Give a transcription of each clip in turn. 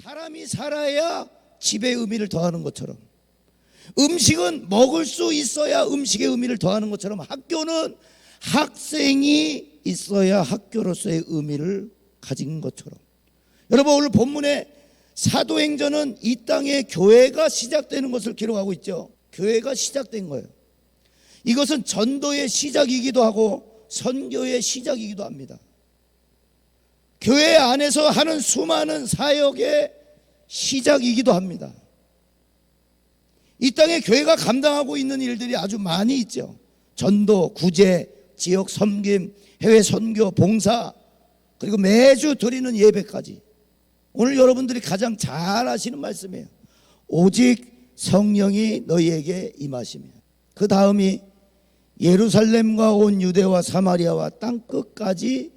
사람이 살아야 집의 의미를 더하는 것처럼, 음식은 먹을 수 있어야 음식의 의미를 더하는 것처럼, 학교는 학생이 있어야 학교로서의 의미를 가진 것처럼, 여러분 오늘 본문에 사도행전은 이 땅에 교회가 시작되는 것을 기록하고 있죠. 교회가 시작된 거예요. 이것은 전도의 시작이기도 하고 선교의 시작이기도 합니다. 교회 안에서 하는 수많은 사역의 시작이기도 합니다. 이 땅에 교회가 감당하고 있는 일들이 아주 많이 있죠. 전도, 구제, 지역 섬김, 해외 선교, 봉사, 그리고 매주 드리는 예배까지. 오늘 여러분들이 가장 잘 아시는 말씀이에요. 오직 성령이 너희에게 임하시며 그 다음이 예루살렘과 온 유대와 사마리아와 땅끝까지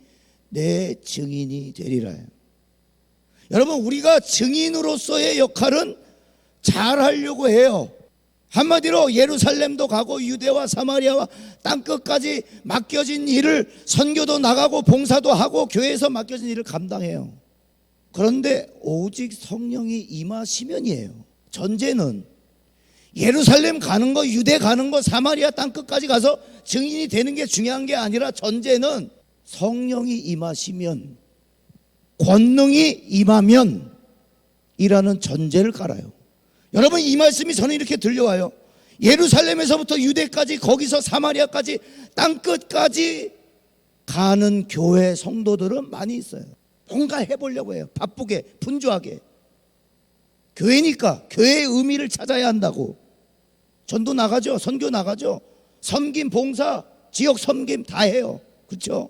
내 증인이 되리라. 여러분 우리가 증인으로서의 역할은 잘 하려고 해요. 한마디로 예루살렘도 가고 유대와 사마리아와 땅끝까지 맡겨진 일을, 선교도 나가고 봉사도 하고 교회에서 맡겨진 일을 감당해요. 그런데 오직 성령이 임하시면이에요. 전제는 예루살렘 가는 거, 유대 가는 거, 사마리아 땅끝까지 가서 증인이 되는 게 중요한 게 아니라, 전제는 성령이 임하시면, 권능이 임하면 이라는 전제를 깔아요. 여러분 이 말씀이 저는 이렇게 들려와요. 예루살렘에서부터 유대까지, 거기서 사마리아까지, 땅끝까지 가는 교회 성도들은 많이 있어요. 뭔가 해보려고 해요. 바쁘게, 분주하게. 교회니까 교회의 의미를 찾아야 한다고 전도 나가죠. 선교 나가죠. 섬김, 봉사, 지역 섬김 다 해요. 그렇죠?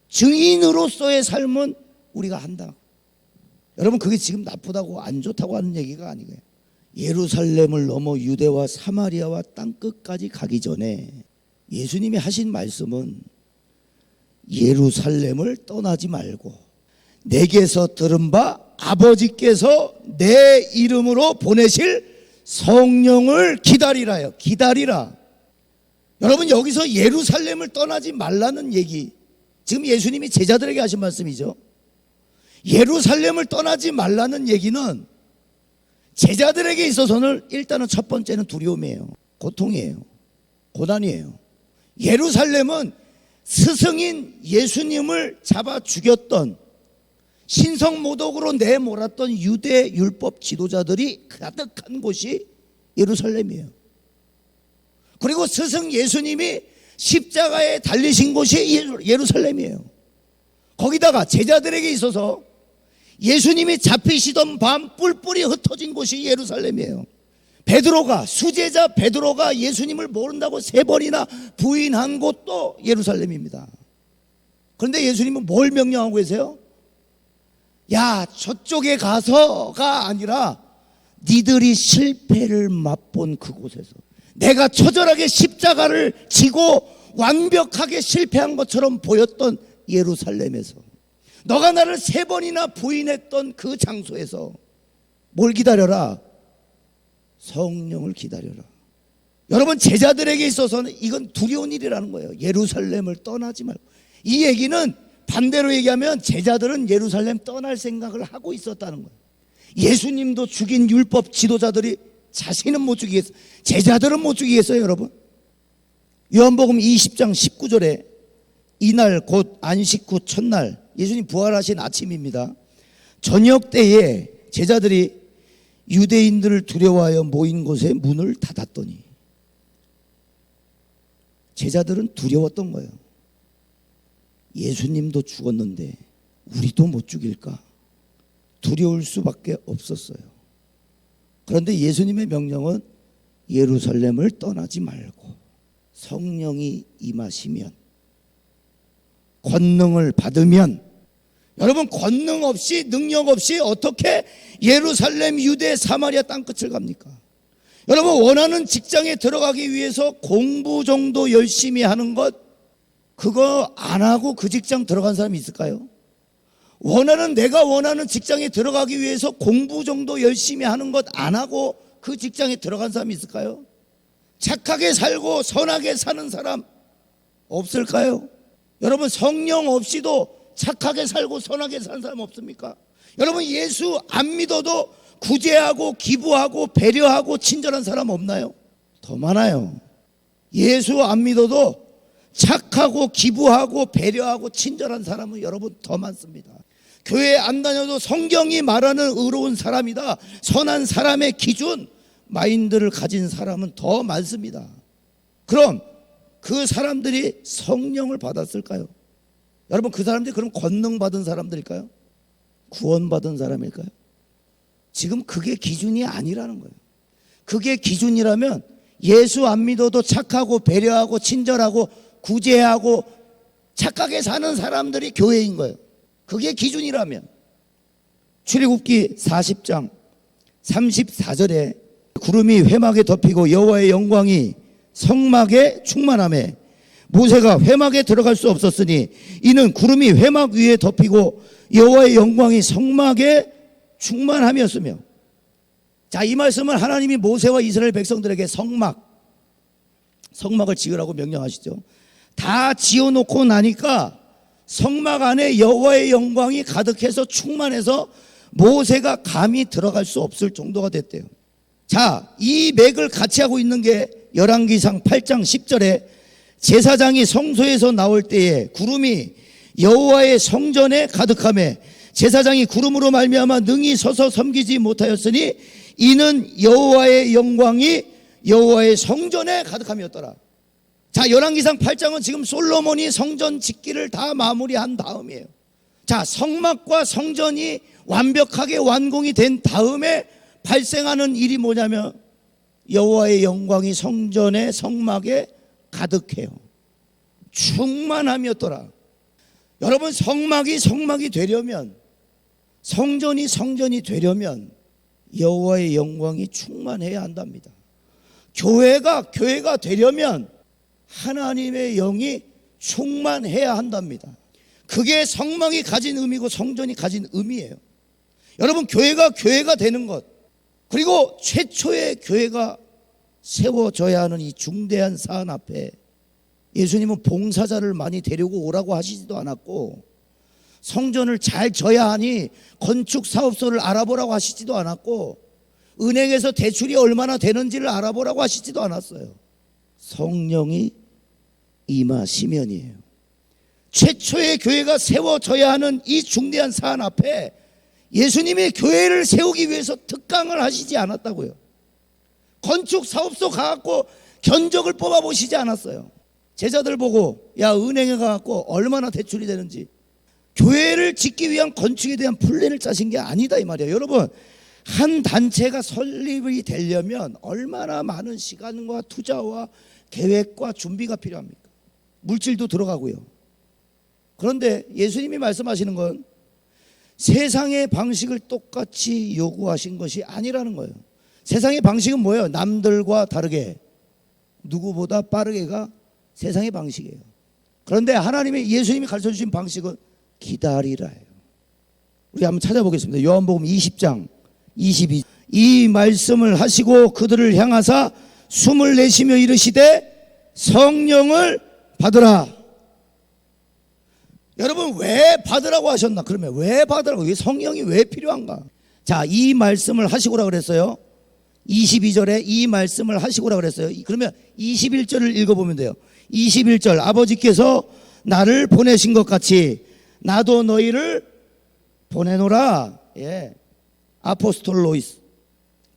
증인으로서의 삶은 우리가 한다. 여러분 그게 지금 나쁘다고 안 좋다고 하는 얘기가 아니고요. 예루살렘을 넘어 유대와 사마리아와 땅끝까지 가기 전에 예수님이 하신 말씀은 예루살렘을 떠나지 말고 내게서 들은 바 아버지께서 내 이름으로 보내실 성령을 기다리라요. 기다리라. 여러분 여기서 예루살렘을 떠나지 말라는 얘기, 지금 예수님이 제자들에게 하신 말씀이죠. 예루살렘을 떠나지 말라는 얘기는 제자들에게 있어서는 일단은 첫 번째는 두려움이에요. 고통이에요. 고난이에요. 예루살렘은 스승인 예수님을 잡아 죽였던, 신성모독으로 내몰았던 유대 율법 지도자들이 가득한 곳이 예루살렘이에요. 그리고 스승 예수님이 십자가에 달리신 곳이 예루살렘이에요. 거기다가 제자들에게 있어서 예수님이 잡히시던 밤 뿔뿔이 흩어진 곳이 예루살렘이에요. 베드로가, 수제자 베드로가 예수님을 모른다고 3번이나 부인한 곳도 예루살렘입니다. 그런데 예수님은 뭘 명령하고 계세요? 야, 저쪽에 가서가 아니라 니들이 실패를 맛본 그곳에서, 내가 처절하게 십자가를 지고 완벽하게 실패한 것처럼 보였던 예루살렘에서, 너가 나를 3번이나 부인했던 그 장소에서 뭘 기다려라? 성령을 기다려라. 여러분 제자들에게 있어서는 이건 두려운 일이라는 거예요. 예루살렘을 떠나지 말고. 이 얘기는 반대로 얘기하면 제자들은 예루살렘 떠날 생각을 하고 있었다는 거예요. 예수님도 죽인 율법 지도자들이 자신은 못 죽이겠어요. 제자들은 못 죽이겠어요. 여러분 요한복음 20장 19절에 이날 곧 안식 후 첫날, 예수님 부활하신 아침입니다. 저녁 때에 제자들이 유대인들을 두려워하여 모인 곳에 문을 닫았더니, 제자들은 두려웠던 거예요. 예수님도 죽었는데 우리도 못 죽일까? 두려울 수밖에 없었어요. 그런데 예수님의 명령은 예루살렘을 떠나지 말고 성령이 임하시면, 권능을 받으면, 여러분 권능 없이, 능력 없이 어떻게 예루살렘, 유대, 사마리아 땅끝을 갑니까? 여러분 원하는 직장에 들어가기 위해서 공부 정도 열심히 하는 것, 그거 안 하고 그 직장 들어간 사람이 있을까요? 내가 원하는 직장에 들어가기 위해서 공부 정도 열심히 하는 것 안 하고 그 직장에 들어간 사람이 있을까요? 착하게 살고 선하게 사는 사람 없을까요? 여러분 성령 없이도 착하게 살고 선하게 사는 사람 없습니까? 여러분, 예수 안 믿어도 구제하고 기부하고 배려하고 친절한 사람 없나요? 더 많아요. 예수 안 믿어도 착하고 기부하고 배려하고 친절한 사람은 여러분 더 많습니다. 교회 안 다녀도 성경이 말하는 의로운 사람이다, 선한 사람의 기준, 마인드를 가진 사람은 더 많습니다. 그럼 그 사람들이 성령을 받았을까요? 여러분, 그 사람들이 그럼 권능 받은 사람들일까요? 구원받은 사람일까요? 지금 그게 기준이 아니라는 거예요. 그게 기준이라면 예수 안 믿어도 착하고 배려하고 친절하고 구제하고 착하게 사는 사람들이 교회인 거예요. 그게 기준이라면. 출애굽기 40장 34절에 구름이 회막에 덮이고 여호와의 영광이 성막에 충만하매 모세가 회막에 들어갈 수 없었으니 이는 구름이 회막 위에 덮이고 여호와의 영광이 성막에 충만함이었으며. 자, 이 말씀은 하나님이 모세와 이스라엘 백성들에게 성막을 지으라고 명령하시죠. 다 지어놓고 나니까 성막 안에 여호와의 영광이 가득해서 충만해서 모세가 감히 들어갈 수 없을 정도가 됐대요. 자, 이 맥을 같이 하고 있는 게 열왕기상 8장 10절에 제사장이 성소에서 나올 때에 구름이 여호와의 성전에 가득하며 제사장이 구름으로 말미암아 능히 서서 섬기지 못하였으니 이는 여호와의 영광이 여호와의 성전에 가득함이었더라. 자, 열왕기상 8장은 지금 솔로몬이 성전 짓기를 다 마무리한 다음이에요. 자, 성막과 성전이 완벽하게 완공이 된 다음에 발생하는 일이 뭐냐면 여호와의 영광이 성전의 성막에 가득해요. 충만함이었더라. 여러분, 성막이 되려면, 성전이 되려면 여호와의 영광이 충만해야 한답니다. 교회가 되려면 하나님의 영이 충만해야 한답니다. 그게 성막이 가진 의미고 성전이 가진 의미예요. 여러분, 교회가 되는 것, 그리고 최초의 교회가 세워져야 하는 이 중대한 사안 앞에 예수님은 봉사자를 많이 데리고 오라고 하시지도 않았고, 성전을 잘 져야 하니 건축 사업소를 알아보라고 하시지도 않았고, 은행에서 대출이 얼마나 되는지를 알아보라고 하시지도 않았어요. 성령이 임하시면이에요. 최초의 교회가 세워져야 하는 이 중대한 사안 앞에 예수님이 교회를 세우기 위해서 특강을 하시지 않았다고요. 건축 사업소 가갖고 견적을 뽑아보시지 않았어요. 제자들 보고 야, 은행에 가갖고 얼마나 대출이 되는지, 교회를 짓기 위한 건축에 대한 플랜을 짜신 게 아니다 이 말이에요. 여러분, 한 단체가 설립이 되려면 얼마나 많은 시간과 투자와 계획과 준비가 필요합니까? 물질도 들어가고요. 그런데 예수님이 말씀하시는 건 세상의 방식을 똑같이 요구하신 것이 아니라는 거예요. 세상의 방식은 뭐예요? 남들과 다르게, 누구보다 빠르게가 세상의 방식이에요. 그런데 예수님이 가르쳐주신 방식은 기다리라예요. 우리 한번 찾아보겠습니다. 요한복음 20장 22. 이 말씀을 하시고 그들을 향하사 숨을 내쉬며 이르시되 성령을 받으라. 여러분, 왜 받으라고 하셨나? 그러면 왜 받으라고? 성령이 왜 필요한가? 자, 이 말씀을 하시고라 그랬어요. 22절에 이 말씀을 하시고라 그랬어요. 그러면 21절을 읽어보면 돼요. 21절, 아버지께서 나를 보내신 것 같이 나도 너희를 보내노라. 예, 아포스톨로이스,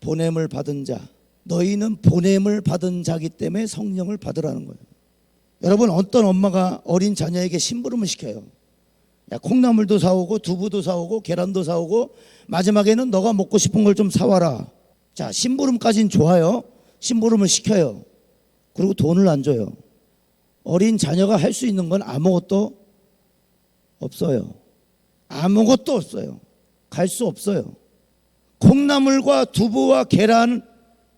보냄을 받은 자. 너희는 보냄을 받은 자기 때문에 성령을 받으라는 거예요. 여러분, 어떤 엄마가 어린 자녀에게 심부름을 시켜요. 야, 콩나물도 사오고 두부도 사오고 계란도 사오고 마지막에는 너가 먹고 싶은 걸 좀 사와라. 자, 심부름까지는 좋아요. 심부름을 시켜요. 그리고 돈을 안 줘요. 어린 자녀가 할 수 있는 건 아무것도 없어요. 아무것도 없어요. 갈 수 없어요. 콩나물과 두부와 계란,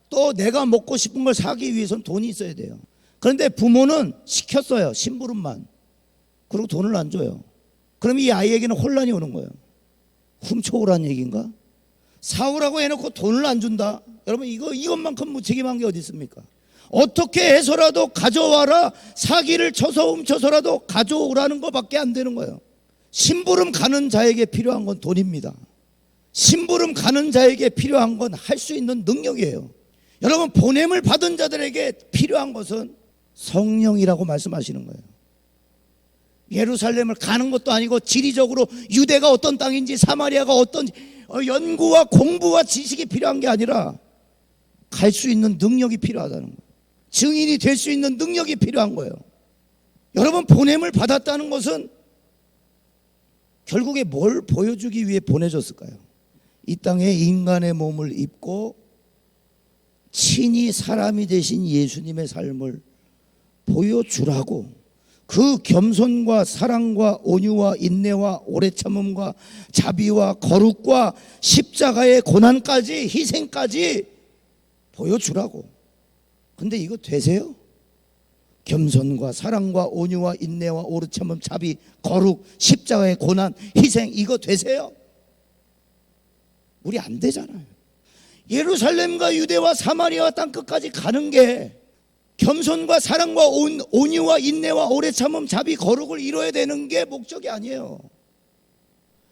또 내가 먹고 싶은 걸 사기 위해서는 돈이 있어야 돼요. 그런데 부모는 시켰어요. 심부름만. 그리고 돈을 안 줘요. 그럼 이 아이에게는 혼란이 오는 거예요. 훔쳐오라는 얘기인가? 사오라고 해놓고 돈을 안 준다? 여러분, 이것만큼 무책임한 게 어디 있습니까? 어떻게 해서라도 가져와라, 사기를 쳐서 훔쳐서라도 가져오라는 것밖에 안 되는 거예요. 심부름 가는 자에게 필요한 건 돈입니다. 심부름 가는 자에게 필요한 건 할 수 있는 능력이에요. 여러분, 보냄을 받은 자들에게 필요한 것은 성령이라고 말씀하시는 거예요. 예루살렘을 가는 것도 아니고 지리적으로 유대가 어떤 땅인지 사마리아가 어떤 연구와 공부와 지식이 필요한 게 아니라 갈 수 있는 능력이 필요하다는 거예요. 증인이 될 수 있는 능력이 필요한 거예요. 여러분, 보냄을 받았다는 것은 결국에 뭘 보여주기 위해 보내줬을까요? 이 땅에 인간의 몸을 입고 친히 사람이 되신 예수님의 삶을 보여주라고, 그 겸손과 사랑과 온유와 인내와 오래 참음과 자비와 거룩과 십자가의 고난까지, 희생까지 보여주라고. 근데 이거 되세요? 겸손과 사랑과 온유와 인내와 오래 참음, 자비, 거룩, 십자가의 고난, 희생, 이거 되세요? 우리 안 되잖아요. 예루살렘과 유대와 사마리아 땅 끝까지 가는 게 겸손과 사랑과 온유와 인내와 오래 참음, 자비, 거룩을 이뤄야 되는 게 목적이 아니에요.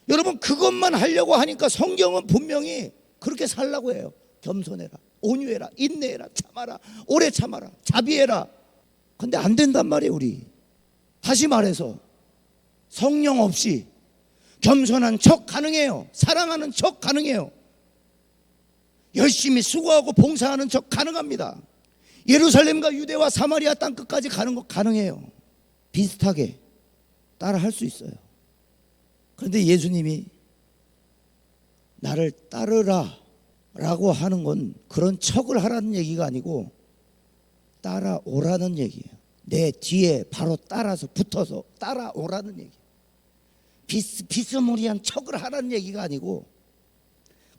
여러분, 그것만 하려고 하니까 성경은 분명히 그렇게 살라고 해요. 겸손해라, 온유해라, 인내해라, 참아라, 오래 참아라, 자비해라. 근데 안 된단 말이에요. 우리 다시 말해서 성령 없이 겸손한 척 가능해요. 사랑하는 척 가능해요. 열심히 수고하고 봉사하는 척 가능합니다. 예루살렘과 유대와 사마리아 땅 끝까지 가는 거 가능해요. 비슷하게 따라 할 수 있어요. 그런데 예수님이 나를 따르라 라고 하는 건 그런 척을 하라는 얘기가 아니고 따라오라는 얘기예요. 내 뒤에 바로 따라서 붙어서 따라오라는 얘기예요. 비스무리한 척을 하라는 얘기가 아니고,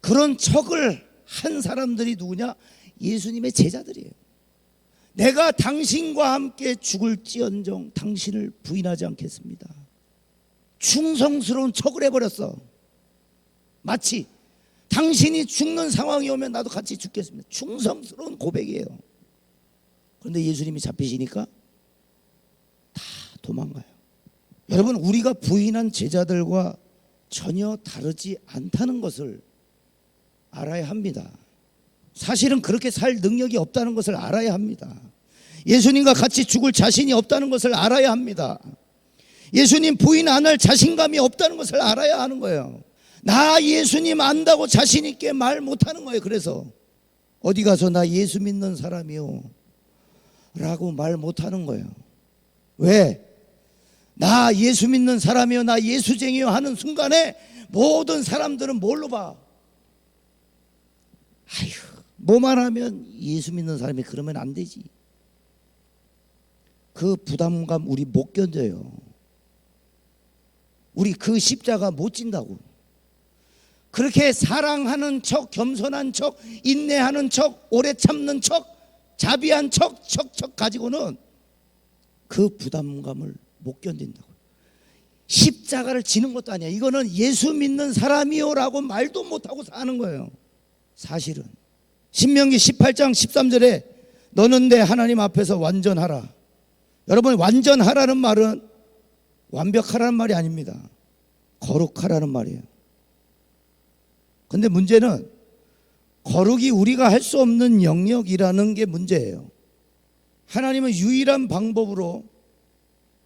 그런 척을 한 사람들이 누구냐? 예수님의 제자들이에요. 내가 당신과 함께 죽을지언정 당신을 부인하지 않겠습니다. 충성스러운 척을 해버렸어. 마치 당신이 죽는 상황이 오면 나도 같이 죽겠습니다. 충성스러운 고백이에요. 그런데 예수님이 잡히시니까 다 도망가요. 여러분, 우리가 부인한 제자들과 전혀 다르지 않다는 것을 알아야 합니다. 사실은 그렇게 살 능력이 없다는 것을 알아야 합니다. 예수님과 같이 죽을 자신이 없다는 것을 알아야 합니다. 예수님 부인 안 할 자신감이 없다는 것을 알아야 하는 거예요. 나 예수님 안다고 자신 있게 말 못하는 거예요. 그래서 어디 가서 나 예수 믿는 사람이요 라고 말 못하는 거예요. 왜? 나 예수 믿는 사람이요, 나 예수쟁이요 하는 순간에 모든 사람들은 뭘로 봐? 아휴, 뭐만 하면 예수 믿는 사람이 그러면 안 되지. 그 부담감 우리 못 견뎌요. 우리 그 십자가 못 진다고. 그렇게 사랑하는 척, 겸손한 척, 인내하는 척, 오래 참는 척, 자비한 척 가지고는 그 부담감을 못 견딘다고. 십자가를 지는 것도 아니야. 이거는 예수 믿는 사람이요라고 말도 못하고 사는 거예요. 사실은 신명기 18장 13절에 너는 내 하나님 앞에서 완전하라. 여러분, 완전하라는 말은 완벽하라는 말이 아닙니다. 거룩하라는 말이에요. 근데 문제는 거룩이 우리가 할 수 없는 영역이라는 게 문제예요. 하나님은 유일한 방법으로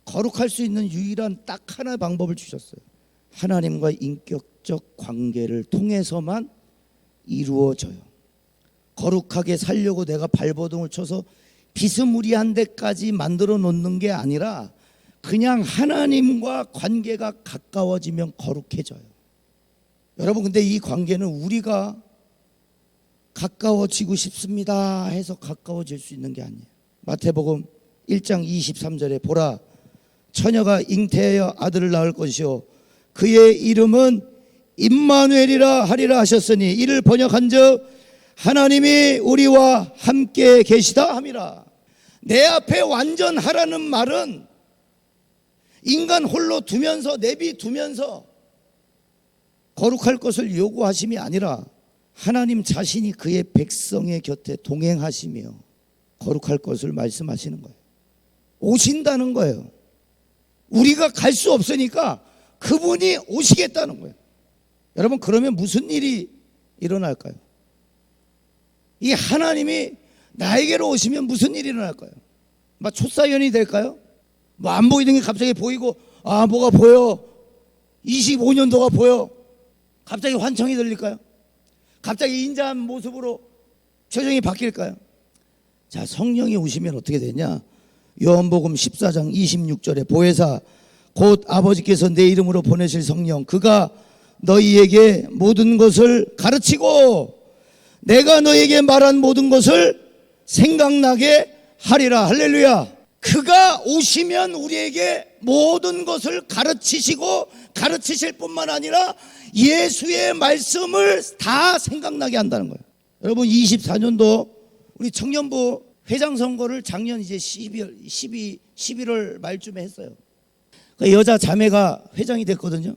거룩할 수 있는 유일한 딱 하나의 방법을 주셨어요. 하나님과 인격적 관계를 통해서만 이루어져요. 거룩하게 살려고 내가 발버둥을 쳐서 비스무리한 데까지 만들어 놓는 게 아니라 그냥 하나님과 관계가 가까워지면 거룩해져요. 여러분, 근데 이 관계는 우리가 가까워지고 싶습니다 해서 가까워질 수 있는 게 아니에요. 마태복음 1장 23절에 보라, 처녀가 잉태하여 아들을 낳을 것이요 그의 이름은 임마누엘이라 하리라 하셨으니 이를 번역한즉 하나님이 우리와 함께 계시다 함이라. 내 앞에 완전하라는 말은 인간 홀로 두면서 내비두면서 거룩할 것을 요구하심이 아니라 하나님 자신이 그의 백성의 곁에 동행하시며 거룩할 것을 말씀하시는 거예요. 오신다는 거예요. 우리가 갈 수 없으니까 그분이 오시겠다는 거예요. 여러분, 그러면 무슨 일이 일어날까요? 이 하나님이 나에게로 오시면 무슨 일이 일어날까요? 막 초사연이 될까요? 뭐 안 보이던 게 갑자기 보이고, 아, 뭐가 보여. 25년도가 보여. 갑자기 환청이 들릴까요? 갑자기 인자한 모습으로 표정이 바뀔까요? 자, 성령이 오시면 어떻게 되냐? 요한복음 14장 26절에 보혜사 곧 아버지께서 내 이름으로 보내실 성령, 그가 너희에게 모든 것을 가르치고 내가 너희에게 말한 모든 것을 생각나게 하리라. 할렐루야. 그가 오시면 우리에게 모든 것을 가르치시고 가르치실 뿐만 아니라 예수의 말씀을 다 생각나게 한다는 거예요. 여러분, 24년도 우리 청년부 회장 선거를 작년 이제 11월 말쯤에 했어요. 그 여자 자매가 회장이 됐거든요.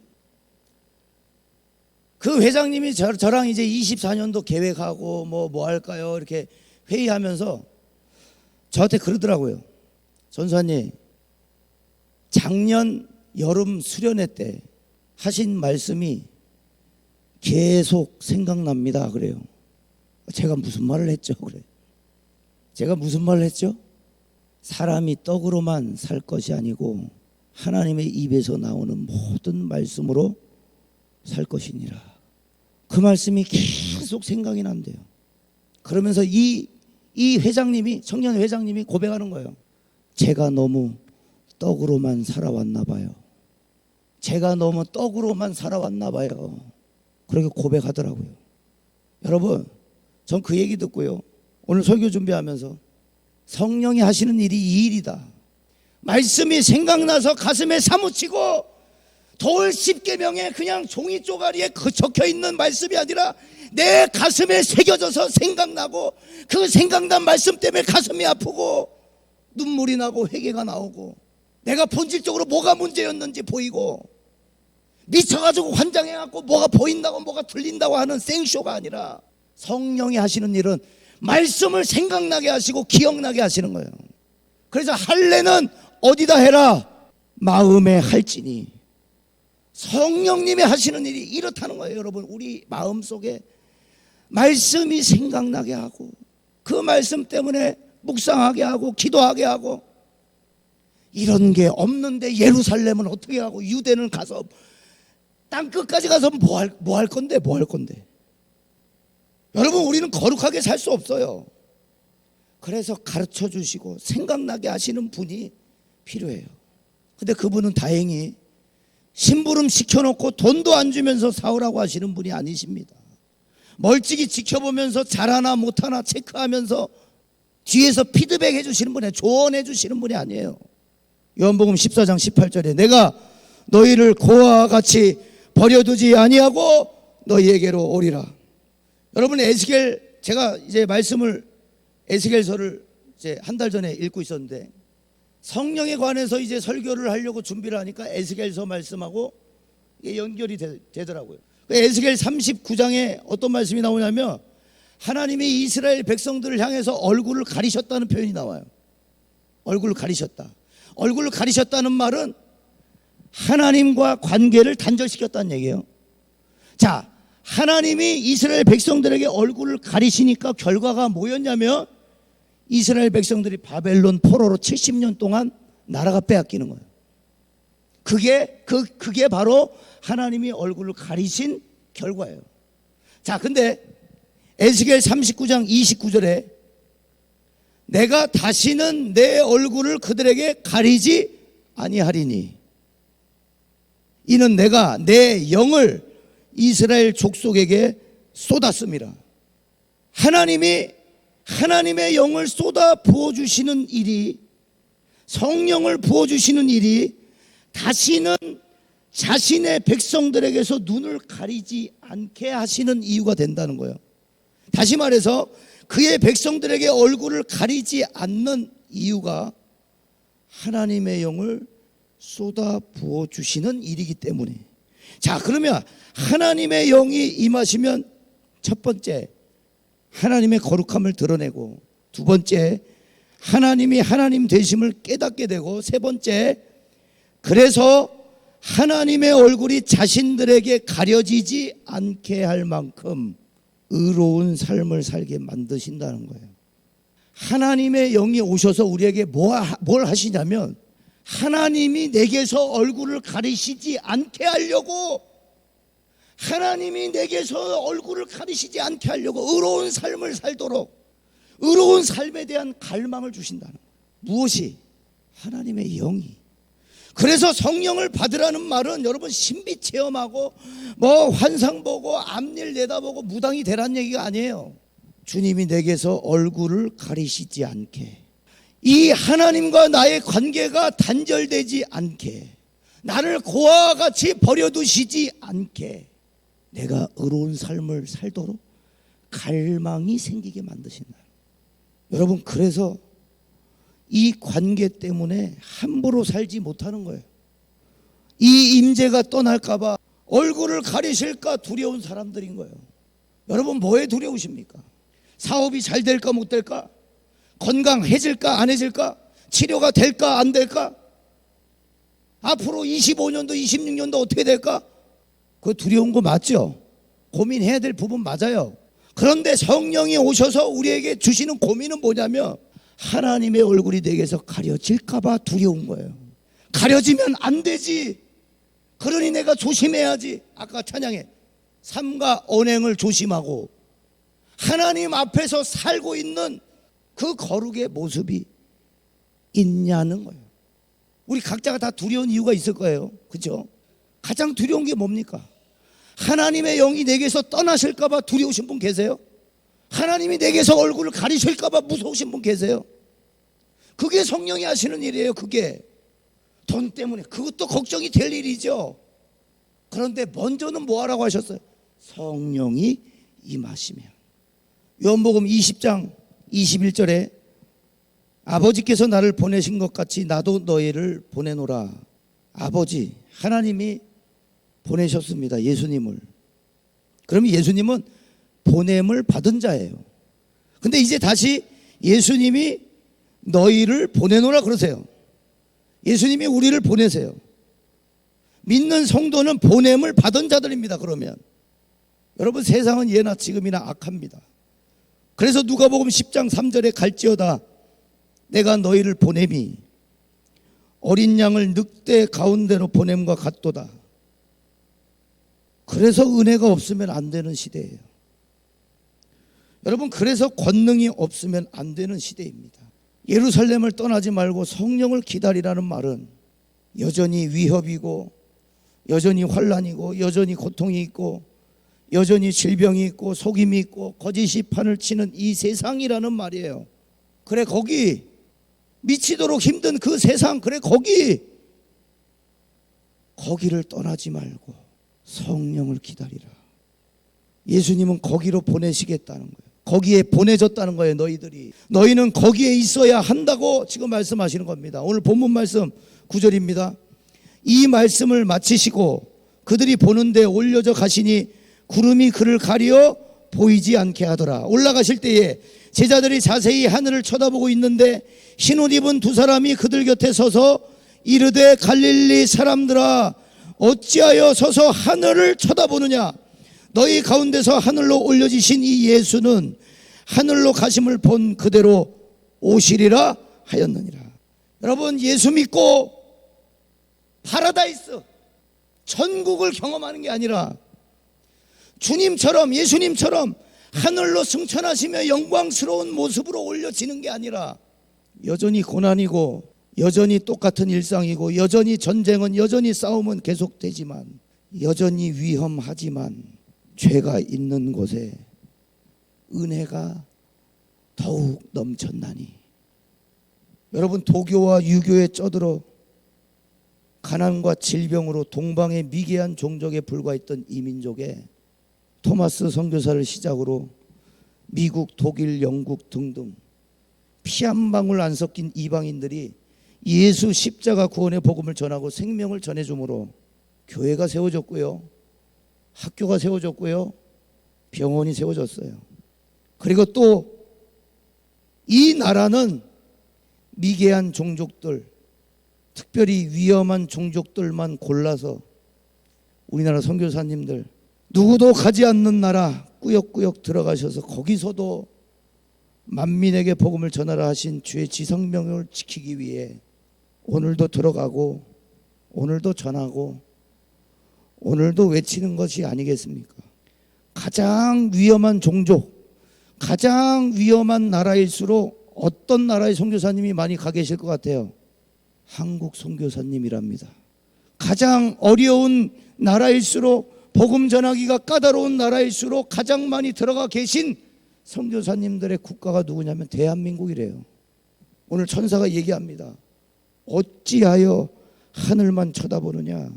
그 회장님이 저랑 이제 24년도 계획하고 뭐 할까요? 이렇게 회의하면서 저한테 그러더라고요. 전사님, 작년 여름 수련회 때 하신 말씀이 계속 생각납니다. 그래요. 제가 무슨 말을 했죠? 그래. 제가 무슨 말을 했죠? 사람이 떡으로만 살 것이 아니고 하나님의 입에서 나오는 모든 말씀으로 살 것이니라. 그 말씀이 계속 생각이 난대요. 그러면서 이 회장님이, 청년 회장님이 고백하는 거예요. 제가 너무 떡으로만 살아왔나 봐요. 제가 너무 떡으로만 살아왔나 봐요. 그렇게 고백하더라고요. 여러분, 전 그 얘기 듣고요, 오늘 설교 준비하면서 성령이 하시는 일이 이 일이다. 말씀이 생각나서 가슴에 사무치고 돌 10계명에 그냥 종이 쪼가리에 적혀있는 말씀이 아니라 내 가슴에 새겨져서 생각나고, 그 생각난 말씀 때문에 가슴이 아프고 눈물이 나고 회개가 나오고 내가 본질적으로 뭐가 문제였는지 보이고 미쳐가지고 환장해갖고 뭐가 보인다고 뭐가 들린다고 하는 생쇼가 아니라 성령이 하시는 일은 말씀을 생각나게 하시고 기억나게 하시는 거예요. 그래서 할례는 어디다 해라? 마음에 할지니. 성령님이 하시는 일이 이렇다는 거예요. 여러분, 우리 마음속에 말씀이 생각나게 하고 그 말씀 때문에 묵상하게 하고 기도하게 하고, 이런 게 없는데 예루살렘은 어떻게 하고 유대는 가서 땅끝까지 가서 뭐 할 건데. 여러분, 우리는 거룩하게 살 수 없어요. 그래서 가르쳐 주시고 생각나게 하시는 분이 필요해요. 근데 그분은 다행히 심부름 시켜놓고 돈도 안 주면서 사오라고 하시는 분이 아니십니다. 멀찍이 지켜보면서 잘하나 못하나 체크하면서 뒤에서 피드백 해주시는 분이, 조언해 주시는 분이 아니에요. 요한복음 14장 18절에 내가 너희를 고아와 같이 버려두지 아니하고 너희에게로 오리라. 여러분, 에스겔, 제가 이제 말씀을 에스겔서를 이제 한 달 전에 읽고 있었는데 성령에 관해서 이제 설교를 하려고 준비를 하니까 에스겔서 말씀하고 이게 연결이 되더라고요. 에스겔 39장에 어떤 말씀이 나오냐면 하나님이 이스라엘 백성들을 향해서 얼굴을 가리셨다는 표현이 나와요. 얼굴을 가리셨다. 얼굴을 가리셨다는 말은 하나님과 관계를 단절시켰다는 얘기예요. 자, 하나님이 이스라엘 백성들에게 얼굴을 가리시니까 결과가 뭐였냐면 이스라엘 백성들이 바벨론 포로로 70년 동안 나라가 빼앗기는 거예요. 그게 바로 하나님이 얼굴을 가리신 결과예요. 자, 근데 에스겔 39장 29절에 내가 다시는 내 얼굴을 그들에게 가리지 아니하리니 이는 내가 내 영을 이스라엘 족속에게 쏟았음이라. 하나님이 하나님의 영을 쏟아 부어주시는 일이, 성령을 부어주시는 일이 다시는 자신의 백성들에게서 눈을 가리지 않게 하시는 이유가 된다는 거예요. 다시 말해서 그의 백성들에게 얼굴을 가리지 않는 이유가 하나님의 영을 쏟아 부어주시는 일이기 때문에. 자, 그러면 하나님의 영이 임하시면 첫 번째 하나님의 거룩함을 드러내고, 두 번째 하나님이 하나님 되심을 깨닫게 되고, 세 번째 그래서 하나님의 얼굴이 자신들에게 가려지지 않게 할 만큼 의로운 삶을 살게 만드신다는 거예요. 하나님의 영이 오셔서 우리에게 뭘 하시냐면 하나님이 내게서 얼굴을 가리시지 않게 하려고, 하나님이 내게서 얼굴을 가리시지 않게 하려고 의로운 삶을 살도록 의로운 삶에 대한 갈망을 주신다는 거예요. 무엇이? 하나님의 영이. 그래서 성령을 받으라는 말은 여러분 신비 체험하고 뭐 환상 보고 앞일 내다보고 무당이 되라는 얘기가 아니에요. 주님이 내게서 얼굴을 가리시지 않게, 이 하나님과 나의 관계가 단절되지 않게, 나를 고아와 같이 버려두시지 않게 내가 의로운 삶을 살도록 갈망이 생기게 만드신다. 여러분, 그래서 이 관계 때문에 함부로 살지 못하는 거예요. 이 임재가 떠날까 봐 얼굴을 가리실까 두려운 사람들인 거예요. 여러분, 뭐에 두려우십니까? 사업이 잘 될까 못 될까? 건강해질까 안 해질까? 치료가 될까 안 될까? 앞으로 25년도 26년도 어떻게 될까? 그거 두려운 거 맞죠? 고민해야 될 부분 맞아요. 그런데 성령이 오셔서 우리에게 주시는 고민은 뭐냐면 하나님의 얼굴이 내게서 가려질까 봐 두려운 거예요. 가려지면 안 되지. 그러니 내가 조심해야지. 아까 찬양에 삼가 언행을 조심하고 하나님 앞에서 살고 있는 그 거룩의 모습이 있냐는 거예요. 우리 각자가 다 두려운 이유가 있을 거예요. 그렇죠? 가장 두려운 게 뭡니까? 하나님의 영이 내게서 떠나실까 봐 두려우신 분 계세요? 하나님이 내게서 얼굴을 가리실까 봐 무서우신 분 계세요? 그게 성령이 하시는 일이에요. 그게 돈 때문에 그것도 걱정이 될 일이죠. 그런데 먼저는 뭐 하라고 하셨어요? 성령이 임하시면. 요한복음 20장 21절에 아버지께서 나를 보내신 것 같이 나도 너희를 보내노라. 아버지 하나님이 보내셨습니다. 예수님을. 그러면 예수님은 보냄을 받은 자예요. 근데 이제 다시 예수님이 너희를 보내노라 그러세요. 예수님이 우리를 보내세요. 믿는 성도는 보냄을 받은 자들입니다. 그러면 여러분, 세상은 예나 지금이나 악합니다. 그래서 누가복음 10장 3절에 갈지어다 내가 너희를 보냄이 어린 양을 늑대 가운데로 보냄과 같도다. 그래서 은혜가 없으면 안 되는 시대예요. 여러분, 그래서 권능이 없으면 안 되는 시대입니다. 예루살렘을 떠나지 말고 성령을 기다리라는 말은 여전히 위협이고 여전히 환난이고 여전히 고통이 있고 여전히 질병이 있고 속임이 있고 거짓이 판을 치는 이 세상이라는 말이에요. 그래, 거기 미치도록 힘든 그 세상, 그래, 거기를 떠나지 말고 성령을 기다리라. 예수님은 거기로 보내시겠다는 거예요. 거기에 보내졌다는 거예요. 너희는 거기에 있어야 한다고 지금 말씀하시는 겁니다. 오늘 본문 말씀 9절입니다. 이 말씀을 마치시고 그들이 보는데 올려져 가시니 구름이 그를 가려 보이지 않게 하더라. 올라가실 때에 제자들이 자세히 하늘을 쳐다보고 있는데 흰옷 입은 두 사람이 그들 곁에 서서 이르되 갈릴리 사람들아 어찌하여 서서 하늘을 쳐다보느냐. 너희 가운데서 하늘로 올려지신 이 예수는 하늘로 가심을 본 그대로 오시리라 하였느니라. 여러분, 예수 믿고 파라다이스 천국을 경험하는 게 아니라 주님처럼 예수님처럼 하늘로 승천하시며 영광스러운 모습으로 올려지는 게 아니라 여전히 고난이고 여전히 똑같은 일상이고 여전히 전쟁은 여전히 싸움은 계속되지만 여전히 위험하지만 죄가 있는 곳에 은혜가 더욱 넘쳤나니. 여러분, 도교와 유교에 쩌들어 가난과 질병으로 동방의 미개한 종족에 불과했던 이 민족에 토마스 선교사를 시작으로 미국, 독일, 영국 등등 피 한 방울 안 섞인 이방인들이 예수 십자가 구원의 복음을 전하고 생명을 전해주므로 교회가 세워졌고요, 학교가 세워졌고요, 병원이 세워졌어요. 그리고 또 이 나라는 미개한 종족들, 특별히 위험한 종족들만 골라서 우리나라 선교사님들 누구도 가지 않는 나라 꾸역꾸역 들어가셔서 거기서도 만민에게 복음을 전하라 하신 주의 지성명령을 지키기 위해 오늘도 들어가고 오늘도 전하고 오늘도 외치는 것이 아니겠습니까? 가장 위험한 종족, 가장 위험한 나라일수록 어떤 나라의 선교사님이 많이 가 계실 것 같아요? 한국 선교사님이랍니다. 가장 어려운 나라일수록 복음 전하기가 까다로운 나라일수록 가장 많이 들어가 계신 선교사님들의 국가가 누구냐면 대한민국이래요. 오늘 천사가 얘기합니다. 어찌하여 하늘만 쳐다보느냐?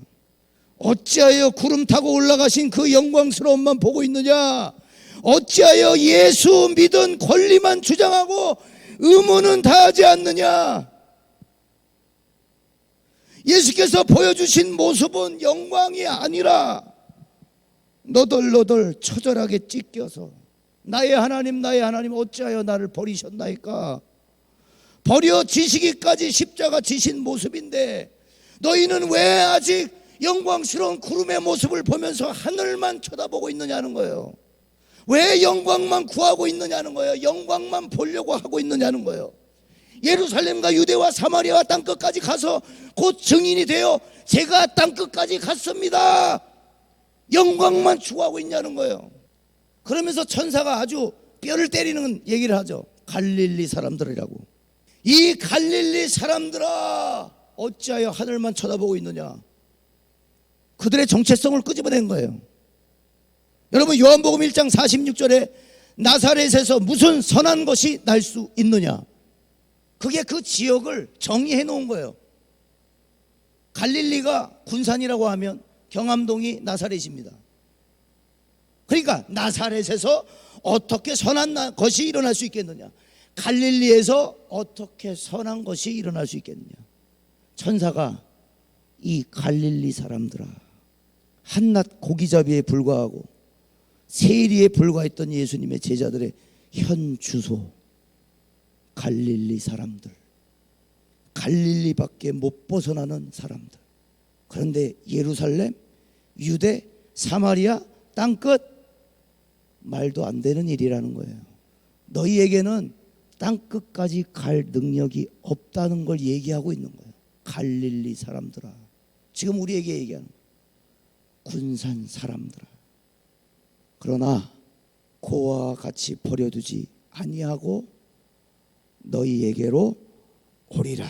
어찌하여 구름 타고 올라가신 그 영광스러움만 보고 있느냐? 어찌하여 예수 믿은 권리만 주장하고 의무는 다하지 않느냐? 예수께서 보여주신 모습은 영광이 아니라 너덜너덜 처절하게 찢겨서 나의 하나님 어찌하여 나를 버리셨나이까? 버려지시기까지 십자가 지신 모습인데 너희는 왜 아직 영광스러운 구름의 모습을 보면서 하늘만 쳐다보고 있느냐는 거예요. 왜 영광만 구하고 있느냐는 거예요. 영광만 보려고 하고 있느냐는 거예요. 예루살렘과 유대와 사마리아와 땅끝까지 가서 곧 증인이 되어 제가 땅끝까지 갔습니다. 영광만 추구하고 있냐는 거예요. 그러면서 천사가 아주 뼈를 때리는 얘기를 하죠. 갈릴리 사람들이라고. 이 갈릴리 사람들아 어찌하여 하늘만 쳐다보고 있느냐. 그들의 정체성을 끄집어낸 거예요. 여러분 요한복음 1장 46절에 나사렛에서 무슨 선한 것이 날 수 있느냐. 그게 그 지역을 정의해 놓은 거예요. 갈릴리가 군산이라고 하면 경암동이 나사렛입니다. 그러니까 나사렛에서 어떻게 선한 것이 일어날 수 있겠느냐. 갈릴리에서 어떻게 선한 것이 일어날 수 있겠느냐. 천사가 이 갈릴리 사람들아, 한낱 고기잡이에 불과하고 세리에 불과했던 예수님의 제자들의 현 주소, 갈릴리 사람들, 갈릴리밖에 못 벗어나는 사람들. 그런데 예루살렘, 유대, 사마리아, 땅끝, 말도 안 되는 일이라는 거예요. 너희에게는 땅끝까지 갈 능력이 없다는 걸 얘기하고 있는 거예요. 갈릴리 사람들아. 지금 우리에게 얘기하는 거예요. 군산 사람들아. 그러나 고와 같이 버려두지 아니하고 너희에게로 오리라.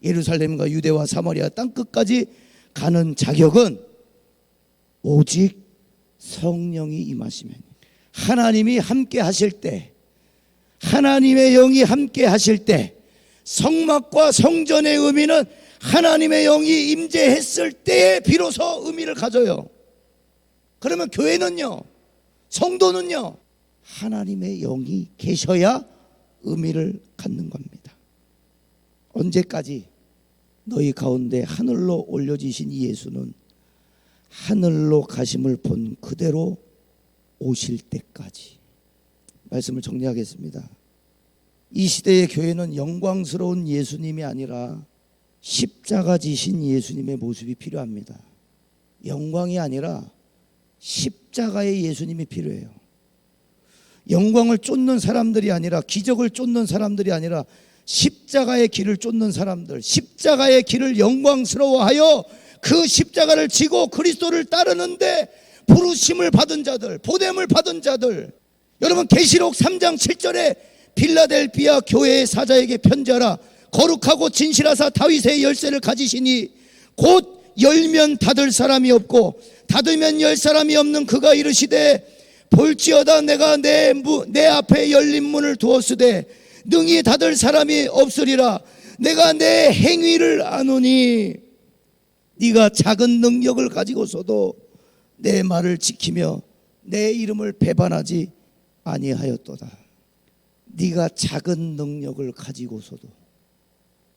예루살렘과 유대와 사마리아 땅끝까지 가는 자격은 오직 성령이 임하시면, 하나님이 함께 하실 때, 하나님의 영이 함께 하실 때, 성막과 성전의 의미는 하나님의 영이 임재했을 때에 비로소 의미를 가져요. 그러면 교회는요, 성도는요, 하나님의 영이 계셔야 의미를 갖는 겁니다. 언제까지? 너희 가운데 하늘로 올려지신 예수는 하늘로 가심을 본 그대로 오실 때까지. 말씀을 정리하겠습니다. 이 시대의 교회는 영광스러운 예수님이 아니라 십자가 지신 예수님의 모습이 필요합니다. 영광이 아니라 십자가의 예수님이 필요해요. 영광을 쫓는 사람들이 아니라, 기적을 쫓는 사람들이 아니라 십자가의 길을 쫓는 사람들, 십자가의 길을 영광스러워하여 그 십자가를 지고 그리스도를 따르는데 부르심을 받은 자들, 보냄을 받은 자들. 여러분 계시록 3장 7절에 빌라델비아 교회의 사자에게 편지하라. 거룩하고 진실하사 다윗의 열쇠를 가지시니 곧 열면 닫을 사람이 없고 닫으면 열 사람이 없는 그가 이르시되 볼지어다 내가 내 앞에 열린 문을 두었으되 능히 닫을 사람이 없으리라. 내가 내 행위를 아노니 네가 작은 능력을 가지고서도 내 말을 지키며 내 이름을 배반하지 아니하였도다. 네가 작은 능력을 가지고서도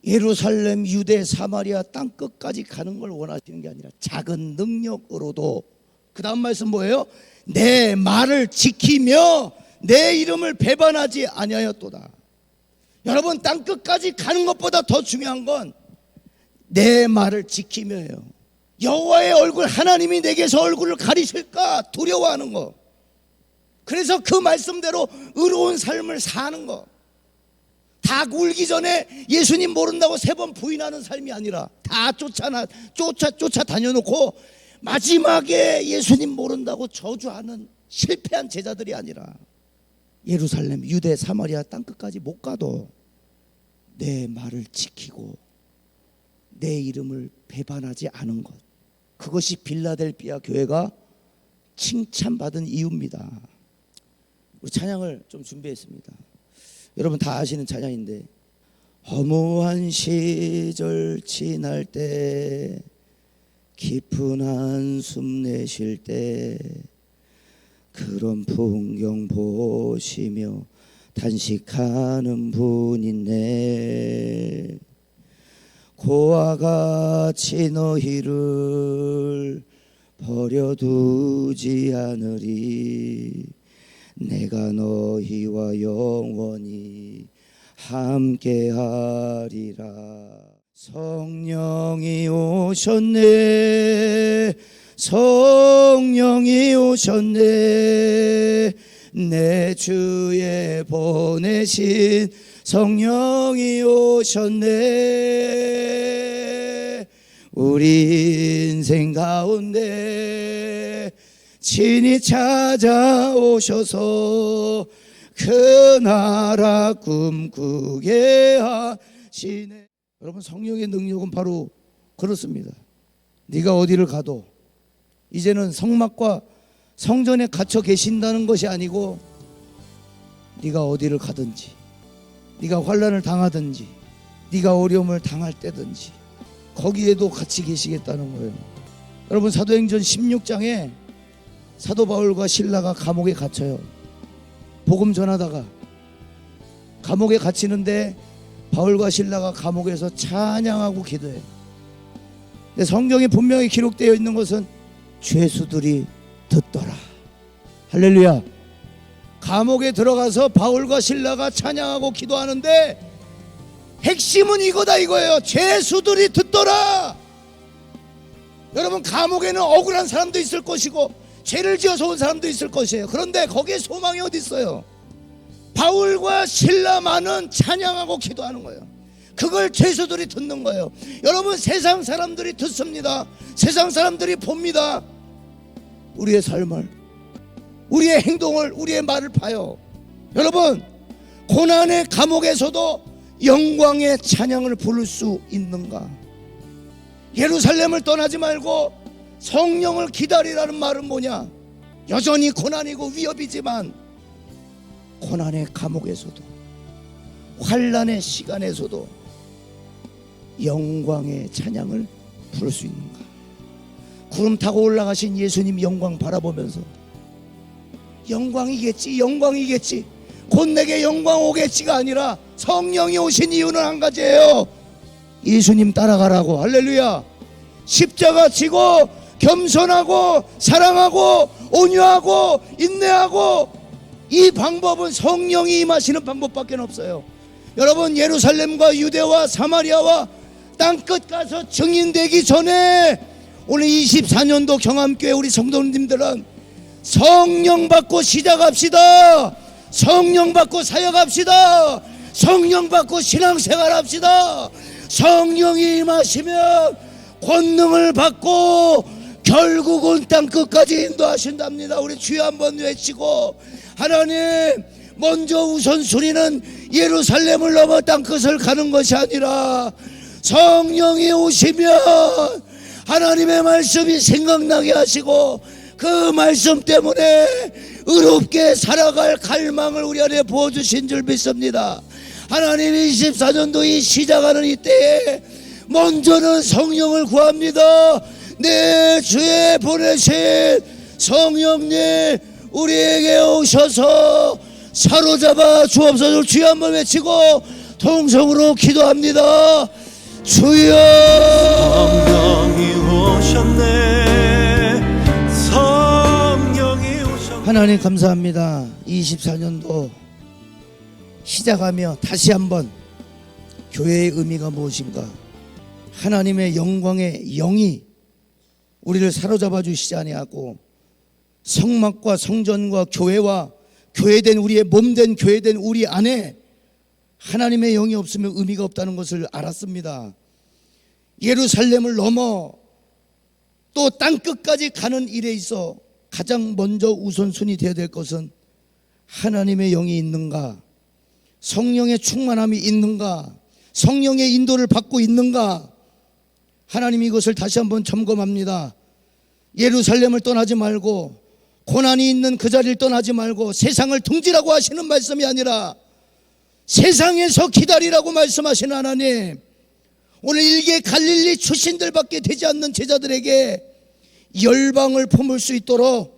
예루살렘, 유대, 사마리아 땅끝까지 가는 걸 원하시는 게 아니라 작은 능력으로도, 그 다음 말씀 뭐예요? 내 말을 지키며 내 이름을 배반하지 아니하였도다. 여러분 땅끝까지 가는 것보다 더 중요한 건 내 말을 지키며요. 여호와의 얼굴, 하나님이 내게서 얼굴을 가리실까 두려워하는 거. 그래서 그 말씀대로 의로운 삶을 사는 거. 닭 울기 전에 예수님 모른다고 3번 부인하는 삶이 아니라 다 쫓아 다녀놓고 마지막에 예수님 모른다고 저주하는 실패한 제자들이 아니라 예루살렘, 유대, 사마리아 땅끝까지 못 가도 내 말을 지키고 내 이름을 배반하지 않은 것, 그것이 빌라델비아 교회가 칭찬받은 이유입니다. 우리 찬양을 좀 준비했습니다. 여러분 다 아시는 찬양인데, 허무한 시절 지날 때, 깊은 한숨 내쉴 때, 그런 풍경 보시며 단식하는 분 있네. 고와 같이 너희를 버려두지 않으리. 내가 너희와 영원히 함께하리라. 성령이 오셨네, 성령이 오셨네, 내 주에 보내신 성령이 오셨네. 우리 인생 가운데 친히 찾아오셔서 그 나라 꿈꾸게 하시네. 여러분, 성령의 능력은 바로 그렇습니다. 네가 어디를 가도 이제는 성막과 성전에 갇혀 계신다는 것이 아니고, 네가 어디를 가든지, 네가 환난을 당하든지, 네가 어려움을 당할 때든지 거기에도 같이 계시겠다는 거예요. 여러분, 사도행전 16장에 사도 바울과 실라가 감옥에 갇혀요. 복음 전하다가 감옥에 갇히는데 바울과 실라가 감옥에서 찬양하고 기도해요. 근데 성경에 분명히 기록되어 있는 것은 죄수들이 듣더라. 할렐루야. 감옥에 들어가서 바울과 실라가 찬양하고 기도하는데 핵심은 이거다, 이거예요. 죄수들이 듣더라. 여러분, 감옥에는 억울한 사람도 있을 것이고 죄를 지어서 온 사람도 있을 것이에요. 그런데 거기에 소망이 어디 있어요? 바울과 실라만은 찬양하고 기도하는 거예요. 그걸 죄수들이 듣는 거예요. 여러분, 세상 사람들이 듣습니다. 세상 사람들이 봅니다. 우리의 삶을, 우리의 행동을, 우리의 말을 봐요. 여러분, 고난의 감옥에서도 영광의 찬양을 부를 수 있는가? 예루살렘을 떠나지 말고 성령을 기다리라는 말은 뭐냐? 여전히 고난이고 위협이지만 고난의 감옥에서도, 환난의 시간에서도 영광의 찬양을 부를 수 있는가? 구름 타고 올라가신 예수님 영광 바라보면서 영광이겠지, 영광이겠지, 곧 내게 영광 오겠지가 아니라 성령이 오신 이유는 한 가지예요. 예수님 따라가라고. 할렐루야. 십자가 지고 겸손하고 사랑하고 온유하고 인내하고, 이 방법은 성령이 임하시는 방법밖에 없어요. 여러분, 예루살렘과 유대와 사마리아와 땅끝 가서 증인되기 전에 오늘 24년도 경암교회 우리 성도님들은 성령 받고 시작합시다. 성령 받고 사역합시다. 성령 받고 신앙생활 합시다. 성령이 임하시면 권능을 받고 결국은 땅끝까지 인도하신답니다. 우리 주여 한번 외치고, 하나님, 먼저 우선순위는 예루살렘을 넘어 땅끝을 가는 것이 아니라 성령이 오시면 하나님의 말씀이 생각나게 하시고 그 말씀 때문에 의롭게 살아갈 갈망을 우리 안에 부어주신 줄 믿습니다. 하나님, 24년도에 시작하는 이때에 먼저는 성령을 구합니다. 내 주에 보내신 성령님, 우리에게 오셔서 사로잡아 주옵소서. 주여 한번 외치고 통성으로 기도합니다. 주여. 성령이 오셨네, 성령이 오셨네. 하나님 감사합니다. 24년도 시작하며 다시 한번 교회의 의미가 무엇인가, 하나님의 영광의 영이 우리를 사로잡아 주시지 아니하고 성막과 성전과 교회와 교회된 우리의 몸된 교회된 우리 안에 하나님의 영이 없으면 의미가 없다는 것을 알았습니다. 예루살렘을 넘어 또 땅끝까지 가는 일에 있어 가장 먼저 우선순위 되어야 될 것은 하나님의 영이 있는가, 성령의 충만함이 있는가, 성령의 인도를 받고 있는가. 하나님이 이것을 다시 한번 점검합니다. 예루살렘을 떠나지 말고 고난이 있는 그 자리를 떠나지 말고 세상을 등지라고 하시는 말씀이 아니라 세상에서 기다리라고 말씀하시는 하나님, 오늘 일개 갈릴리 출신들밖에 되지 않는 제자들에게 열방을 품을 수 있도록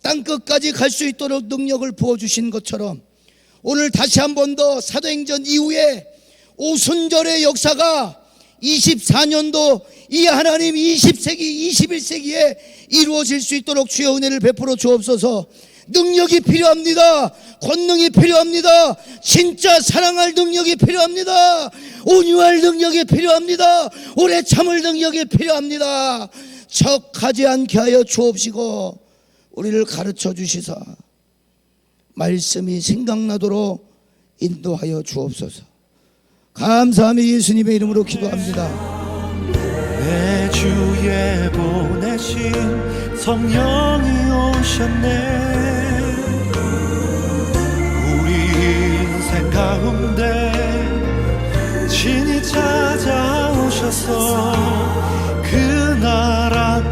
땅끝까지 갈 수 있도록 능력을 부어주신 것처럼 오늘 다시 한 번 더 사도행전 이후에 오순절의 역사가 24년도 이 하나님 20세기 21세기에 이루어질 수 있도록 주의 은혜를 베풀어 주옵소서. 능력이 필요합니다. 권능이 필요합니다. 진짜 사랑할 능력이 필요합니다. 온유할 능력이 필요합니다. 오래 참을 능력이 필요합니다. 척하지 않게 하여 주옵시고 우리를 가르쳐 주시사 말씀이 생각나도록 인도하여 주옵소서. 감사하며 예수님의 이름으로 기도합니다. 내 주에 보내신 성령이 오셨네. 우리 인생 가운데 친히 찾아오셔서 그 나라